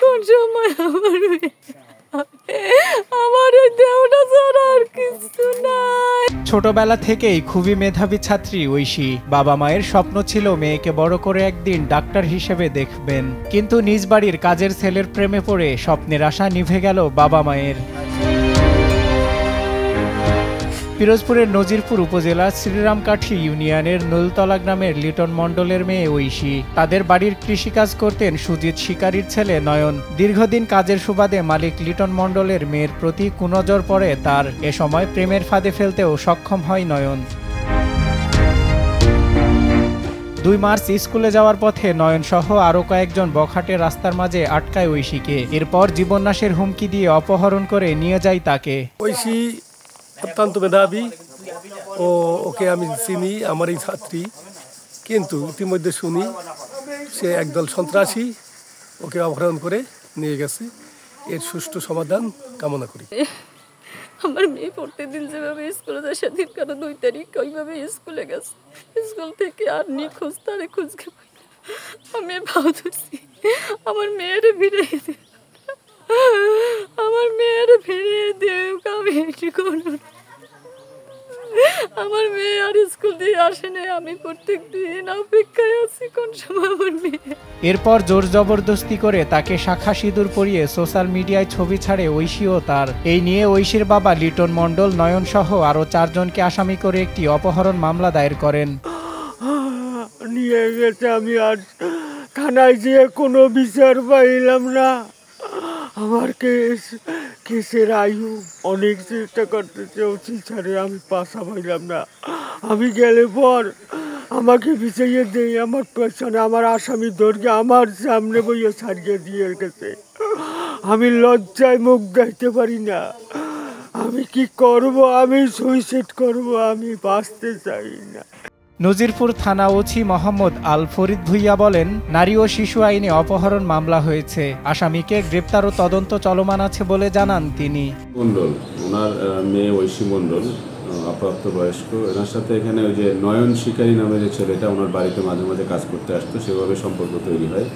কোন সময় আমার মেয়ে আমার দেওটা ছাড়া আর কিছু নাই। ছোটবেলা থেকেই খুবই মেধাবী ছাত্রী ঐশী। বাবা মায়ের স্বপ্ন ছিল মেয়েকে বড় করে একদিন ডাক্তার হিসেবে দেখবেন, কিন্তু নিজ বাড়ির কাজের ছেলের প্রেমে পড়ে স্বপ্নের আশা নিভে গেল বাবা মায়ের। পিরোজপুরের নজিরপুর উপজেলার শ্রীরামকাঠি ইউনিয়নের নুলতলা গ্রামের লিটন মণ্ডলের মেয়ে ঐশী। তাদের বাড়ির কৃষিকাজ করতেন সুজিত শিকারীর ছেলে নয়ন। দীর্ঘদিন কাজের সুবাদে মালিক লিটন মণ্ডলের মেয়ের প্রতি কুনজর পড়ে তার। এ সময় প্রেমের ফাঁদে ফেলতেও সক্ষম হয় নয়ন। 2 মার্চ স্কুলে যাওয়ার পথে নয়ন সহ আরও কয়েকজন বখাটে রাস্তার মাঝে আটকায় ঐশীকে। এরপর জীবননাশের হুমকি দিয়ে অপহরণ করে নিয়ে যায় তাকে। ঐশী অত্যন্ত মেধাবী ও ওকে আমি চিনি, আমারই ছাত্রী, কিন্তু ইতিমধ্যে শুনি সে একদল সন্ত্রাসী ওকে অপহরণ করে নিয়ে গেছে। এর সুষ্ঠু সমাধান কামনা করি। আমার মেয়ে প্রত্যেকদিন যেভাবে স্কুলে যায়, সেদিন কেন 2 তারিখ ওইভাবে স্কুলে গেছে। স্কুল থেকে আর নিখোঁজ, তারে খুঁজকে পাই না। আমি ভাব ধরছি আমার মেয়েরে ফিরিয়ে দে, আমার মেয়েরে ফিরিয়ে দেও। আমি এটি করব, আমার মেয়ে আর স্কুল দিয়ে আসে না। আমি প্রত্যেক দিন অপেক্ষায় আছি কোন সময় আমার মেয়ে। এরপর জোর জবরদস্তি করে তাকে শাখা সিঁদুর পরিয়ে সোশ্যাল মিডিয়ায় ছবি ছাড়ে ঐশী ও তার। এই নিয়ে ঐশীর বাবা লিটন মণ্ডল নয়ন সহ আরও 4 জনকে আসামি করে একটি অপহরণ মামলা দায়ের করেন। নিয়ে গেছে, আমি আর থানায় যেয়ে কোনো বিচার পাইলাম না। আমার কেসের আয়ু অনেক চেষ্টা করতেছে, ওসি ছাড়ে আমি পাশা পাইলাম না। আমি গেলে পর আমাকে বিচাইয়ে দেয়, আমার পেছনে আমার আসামি ধরে আমার সামনে বইয়ে ছাড়িয়ে দিয়ে গেছে। আমি লজ্জায় মুখ গাইতে পারি না। আমি কি করব? আমি সুইসাইড করব, আমি বাঁচতে চাই না। নজিরপুর থানা ওসি মোহাম্মদ আল ফরিদ ভুইয়া বলেন, নারী ও শিশু আইনে অপহরণ মামলা হয়েছে। আসামিকে গ্রেপ্তার ও তদন্ত চলমান আছে বলে জানান তিনি। মণ্ডল, ওনার মেয়ে ঐশী মণ্ডল, অপ্রাপ্তবয়স্ক। এনার সাথে এখানে ওই যে নয়ন শিকারী নামে যে ছেলেটা ওনার বাড়িতে মাঝে মাঝে কাজ করতে আসতো, সেভাবে সম্পর্ক তৈরি হয়।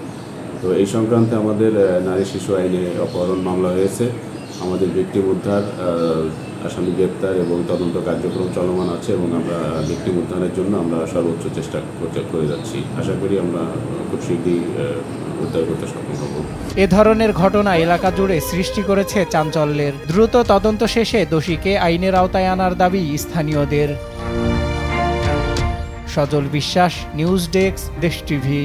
তো এই সংক্রান্তে আমাদের নারী শিশু আইনে অপহরণ মামলা হয়েছে। আমাদের ভিকটিম উদ্ধার, আসামি গ্রেপ্তার এবং তদন্ত কার্যক্রম চলমান আছে এবং আমরা ভিকটিম উদ্ধারের জন্য আমরা সর্বোচ্চ চেষ্টা করে যাচ্ছি। আশা করি আমরা খুব শীঘ্রই উদ্ধার করতে সক্ষম হব। এ ধরনের ঘটনা এলাকা জুড়ে সৃষ্টি করেছে চাঞ্চল্যের। দ্রুত তদন্ত শেষে দোষীকে আইনের আওতায় আনার দাবি স্থানীয়দের। সজল বিশ্বাস, নিউজ ডেস্ক, দেশ টিভি।